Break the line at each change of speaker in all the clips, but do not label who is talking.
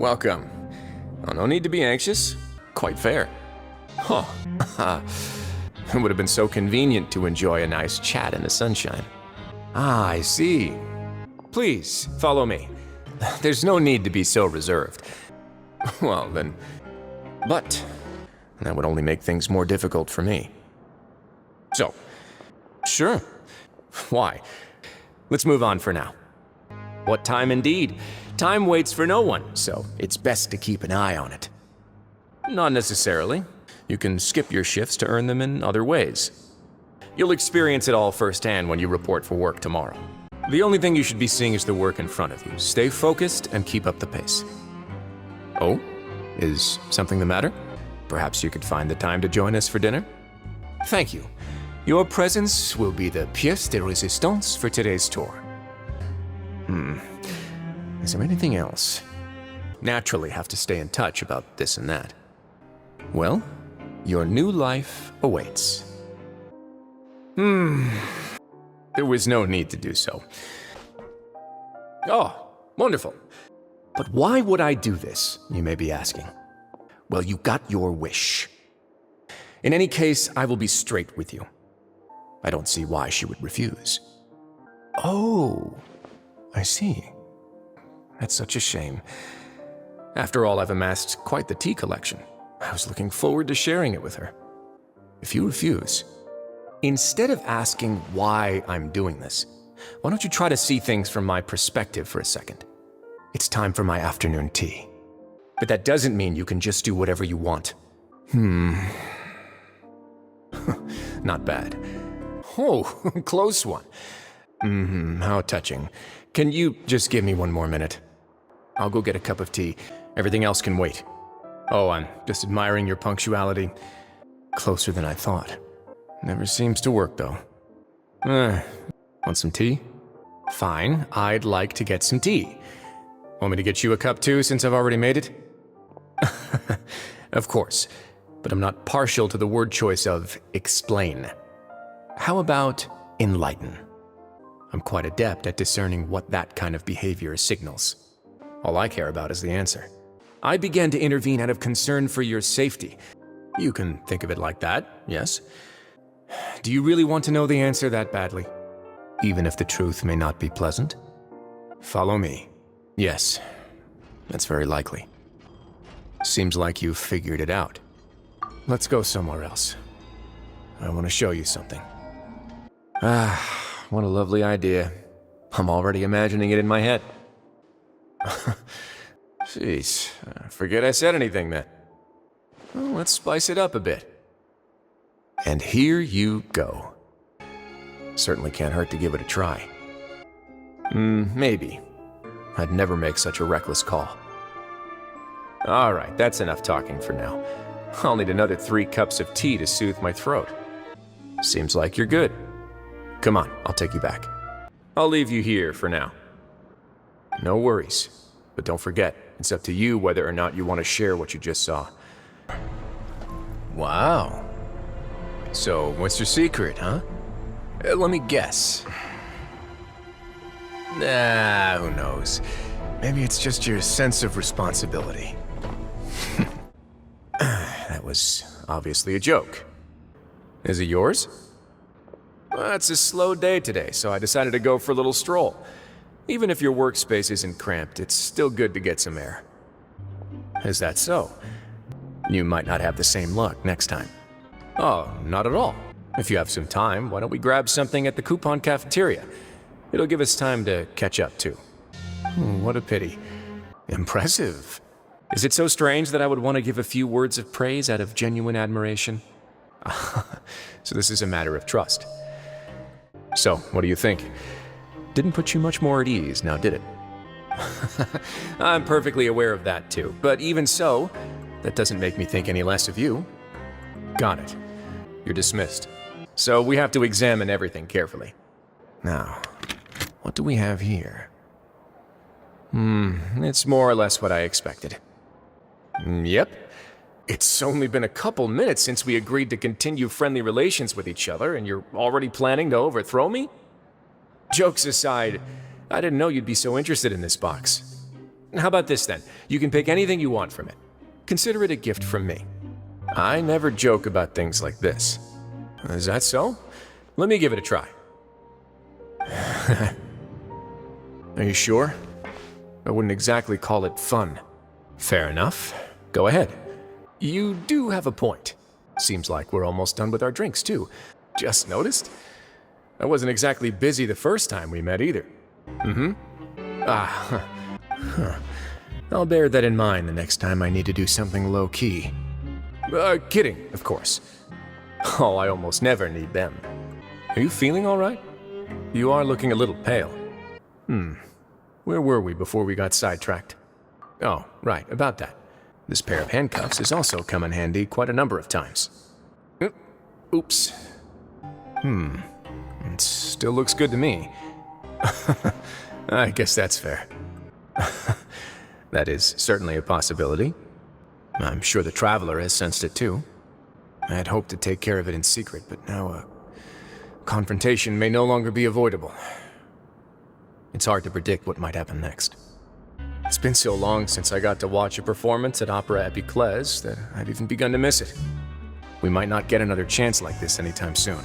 welcome. Oh, no need to be anxious. Quite fair. Huh. It would have been so convenient to enjoy a nice chat in the sunshine. Ah, I see. Please, follow me. There's no need to be so reserved. Well, then... But that would only make things more difficult for me. So, sure. Why? Let's move on for now. What time indeed? Time waits for no one, so it's best to keep an eye on it. Not necessarily. You can skip your shifts to earn them in other ways. You'll experience it all firsthand when you report for work tomorrow. The only thing you should be seeing is the work in front of you. Stay focused and keep up the pace. Oh? Is something the matter? Perhaps you could find the time to join us for dinner? Thank you. Your presence will be the pièce de résistance for today's tour. Is there anything else? Naturally have to stay in touch about this and that. Well, your new life awaits. There was no need to do so. Oh, wonderful. But why would I do this, you may be asking? Well, you got your wish. In any case, I will be straight with you. I don't see why she would refuse. Oh, I see. That's such a shame. After all, I've amassed quite the tea collection. I was looking forward to sharing it with her. If you refuse, instead of asking why I'm doing this, why don't you try to see things from my perspective for a second? It's time for my afternoon tea. But that doesn't mean you can just do whatever you want. Not bad. Oh, close one. How touching. Can you just give me one more minute? I'll go get a cup of tea. Everything else can wait. Oh, I'm just admiring your punctuality. Closer than I thought. Never seems to work, though. Want some tea? Fine, I'd like to get some tea. Want me to get you a cup too, since I've already made it? Of course, but I'm not partial to the word choice of explain. How about enlighten? I'm quite adept at discerning what that kind of behavior signals. All I care about is the answer. I began to intervene out of concern for your safety. You can think of it like that, yes? Do you really want to know the answer that badly? Even if the truth may not be pleasant? Follow me. Yes, that's very likely. Seems like you've figured it out. Let's go somewhere else. I want to show you something. What a lovely idea. I'm already imagining it in my head. Jeez, forget I said anything then. Well, let's spice it up a bit. And here you go. Certainly can't hurt to give it a try. Maybe. I'd never make such a reckless call. Alright, that's enough talking for now. I'll need another 3 cups of tea to soothe my throat. Seems like you're good. Come on, I'll take you back. I'll leave you here for now. No worries. But don't forget, it's up to you whether or not you want to share what you just saw. Wow. So, what's your secret, huh? Let me guess. Nah, who knows? Maybe it's just your sense of responsibility. That was obviously a joke. Is it yours? Well, it's a slow day today, so I decided to go for a little stroll. Even if your workspace isn't cramped, it's still good to get some air. Is that so? You might not have the same luck next time. Oh, not at all. If you have some time, why don't we grab something at the coupon cafeteria? It'll give us time to catch up, too. What a pity. Impressive. Is it so strange that I would want to give a few words of praise out of genuine admiration? So this is a matter of trust. So, what do you think? Didn't put you much more at ease, now did it? I'm perfectly aware of that, too. But even so, that doesn't make me think any less of you. Got it. You're dismissed. So we have to examine everything carefully. Now, what do we have here? It's more or less what I expected. Yep. It's only been a couple minutes since we agreed to continue friendly relations with each other, and you're already planning to overthrow me? Jokes aside, I didn't know you'd be so interested in this box. How about this then? You can pick anything you want from it. Consider it a gift from me. I never joke about things like this. Is that so? Let me give it a try. Are you sure? I wouldn't exactly call it fun. Fair enough. Go ahead. You do have a point. Seems like we're almost done with our drinks, too. Just noticed? I wasn't exactly busy the first time we met either. I'll bear that in mind the next time I need to do something low-key. Kidding, of course. Oh, I almost never need them. Are you feeling all right? You are looking a little pale. Where were we before we got sidetracked? Oh, right, about that. This pair of handcuffs has also come in handy quite a number of times. Oops. It still looks good to me. I guess that's fair. That is certainly a possibility. I'm sure the Traveler has sensed it too. I had hoped to take care of it in secret, but now a confrontation may no longer be avoidable. It's hard to predict what might happen next. It's been so long since I got to watch a performance at Opera Epiclese that I've even begun to miss it. We might not get another chance like this anytime soon.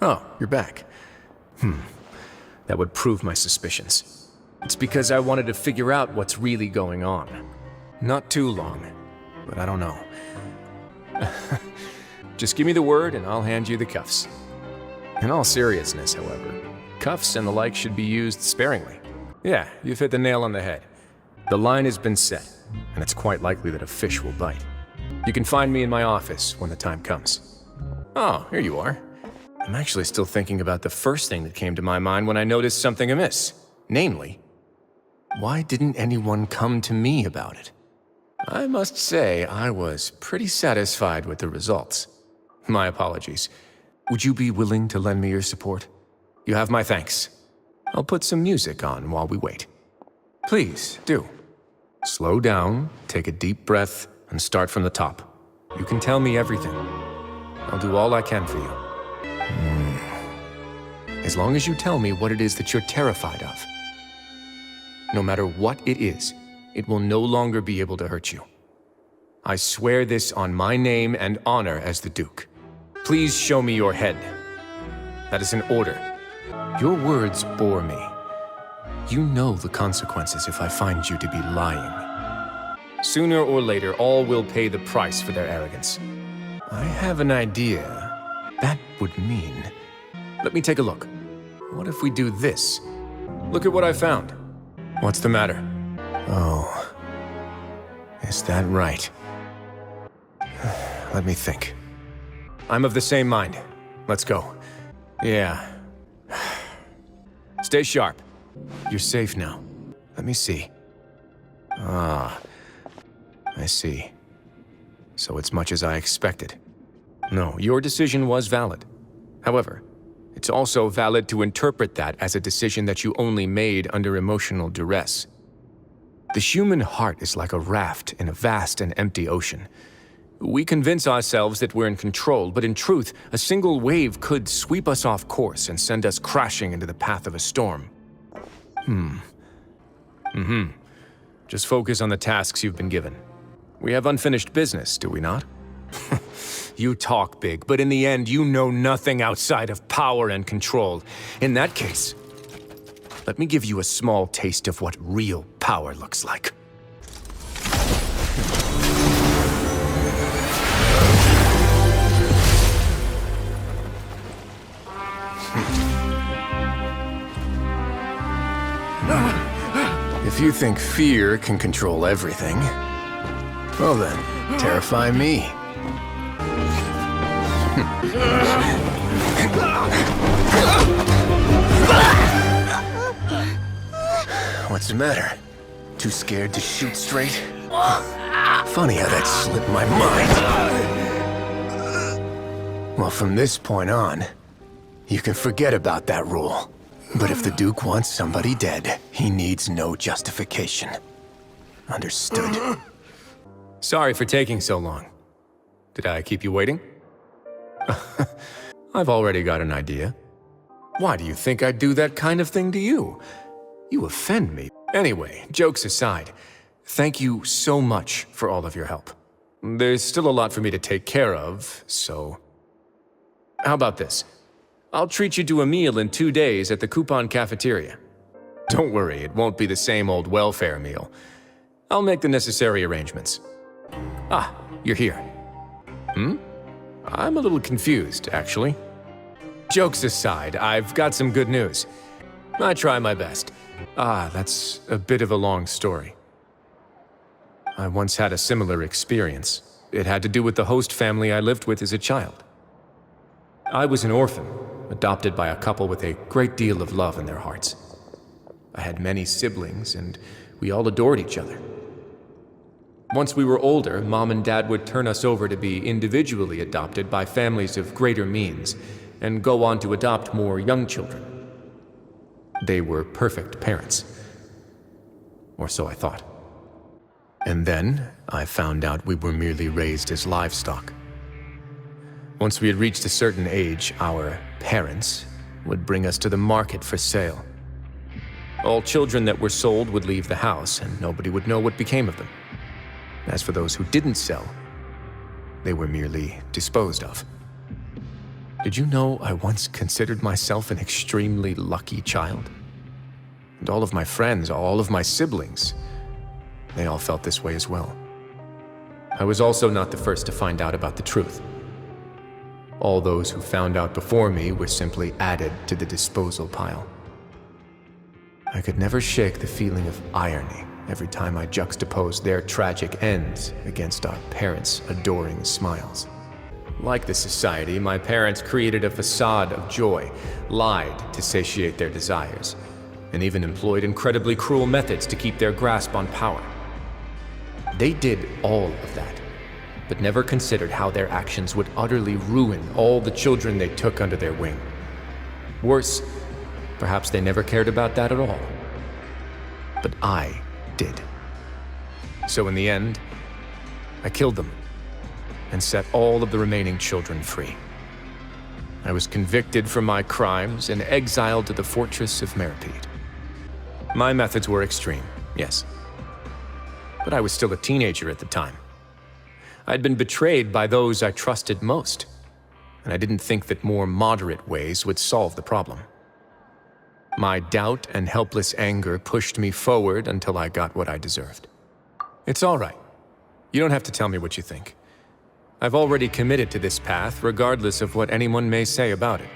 Oh, you're back. That would prove my suspicions. It's because I wanted to figure out what's really going on. Not too long, but I don't know. Just give me the word and I'll hand you the cuffs. In all seriousness, however, cuffs and the like should be used sparingly. Yeah, you've hit the nail on the head. The line has been set, and it's quite likely that a fish will bite. You can find me in my office when the time comes. Oh, here you are. I'm actually still thinking about the first thing that came to my mind when I noticed something amiss. Namely, why didn't anyone come to me about it? I must say I was pretty satisfied with the results. My apologies. Would you be willing to lend me your support? You have my thanks. I'll put some music on while we wait. Please, do. Slow down, take a deep breath, and start from the top. You can tell me everything. I'll do all I can for you. As long as you tell me what it is that you're terrified of. No matter what it is, it will no longer be able to hurt you. I swear this on my name and honor as the Duke. Please show me your head. That is an order. Your words bore me. You know the consequences if I find you to be lying. Sooner or later, all will pay the price for their arrogance. I have an idea. That would mean... Let me take a look. What if we do this? Look at what I found. What's the matter? Oh... Is that right? Let me think. I'm of the same mind. Let's go. Yeah. Stay sharp. You're safe now. Let me see. Ah. I see. So it's much as I expected. No, your decision was valid. However, it's also valid to interpret that as a decision that you only made under emotional duress. The human heart is like a raft in a vast and empty ocean. We convince ourselves that we're in control, but in truth, a single wave could sweep us off course and send us crashing into the path of a storm. Just focus on the tasks you've been given. We have unfinished business, do we not? You talk big, but in the end, you know nothing outside of power and control. In that case, let me give you a small taste of what real power looks like. If you think fear can control everything, well then, terrify me. What's the matter? Too scared to shoot straight? Funny how that slipped my mind. Well, from this point on, you can forget about that rule. But if the Duke wants somebody dead, he needs no justification. Understood. Sorry for taking so long. Did I keep you waiting? I've already got an idea. Why do you think I'd do that kind of thing to you? You offend me. Anyway, jokes aside, Thank you so much for all of your help. There's still a lot for me to take care of, so... How about this? I'll treat you to a meal in 2 days at the Coupon Cafeteria. Don't worry, it won't be the same old welfare meal. I'll make the necessary arrangements. Ah, you're here. I'm a little confused, actually. Jokes aside, I've got some good news. I try my best. That's a bit of a long story. I once had a similar experience. It had to do with the host family I lived with as a child. I was an orphan, adopted by a couple with a great deal of love in their hearts. I had many siblings, and we all adored each other. Once we were older, Mom and Dad would turn us over to be individually adopted by families of greater means, and go on to adopt more young children. They were perfect parents. Or so I thought. And then, I found out we were merely raised as livestock. Once we had reached a certain age, our parents would bring us to the market for sale. All children that were sold would leave the house, and nobody would know what became of them. As for those who didn't sell, they were merely disposed of. Did you know I once considered myself an extremely lucky child? And all of my friends, all of my siblings, they all felt this way as well. I was also not the first to find out about the truth. All those who found out before me were simply added to the disposal pile. I could never shake the feeling of irony every time I juxtaposed their tragic ends against our parents' adoring smiles. Like the society, my parents created a facade of joy, lied to satiate their desires, and even employed incredibly cruel methods to keep their grasp on power. They did all of that, but never considered how their actions would utterly ruin all the children they took under their wing. Worse, perhaps they never cared about that at all. But I did. So in the end, I killed them and set all of the remaining children free. I was convicted for my crimes and exiled to the fortress of Meripede. My methods were extreme, yes. But I was still a teenager at the time. I'd been betrayed by those I trusted most, and I didn't think that more moderate ways would solve the problem. My doubt and helpless anger pushed me forward until I got what I deserved. It's all right. You don't have to tell me what you think. I've already committed to this path, regardless of what anyone may say about it.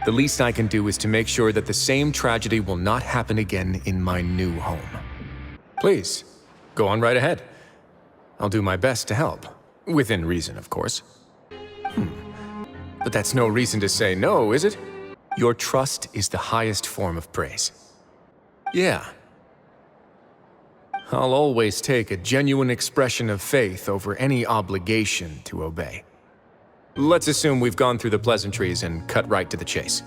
The least I can do is to make sure that the same tragedy will not happen again in my new home. Please, go on right ahead. I'll do my best to help. Within reason, of course. But that's no reason to say no, is it? Your trust is the highest form of praise. Yeah. I'll always take a genuine expression of faith over any obligation to obey. Let's assume we've gone through the pleasantries and cut right to the chase.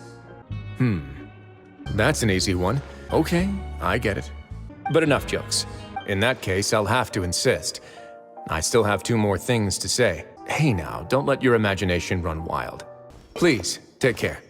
That's an easy one. Okay, I get it. But enough jokes. In that case, I'll have to insist. I still have 2 more things to say. Hey now, don't let your imagination run wild. Please, take care.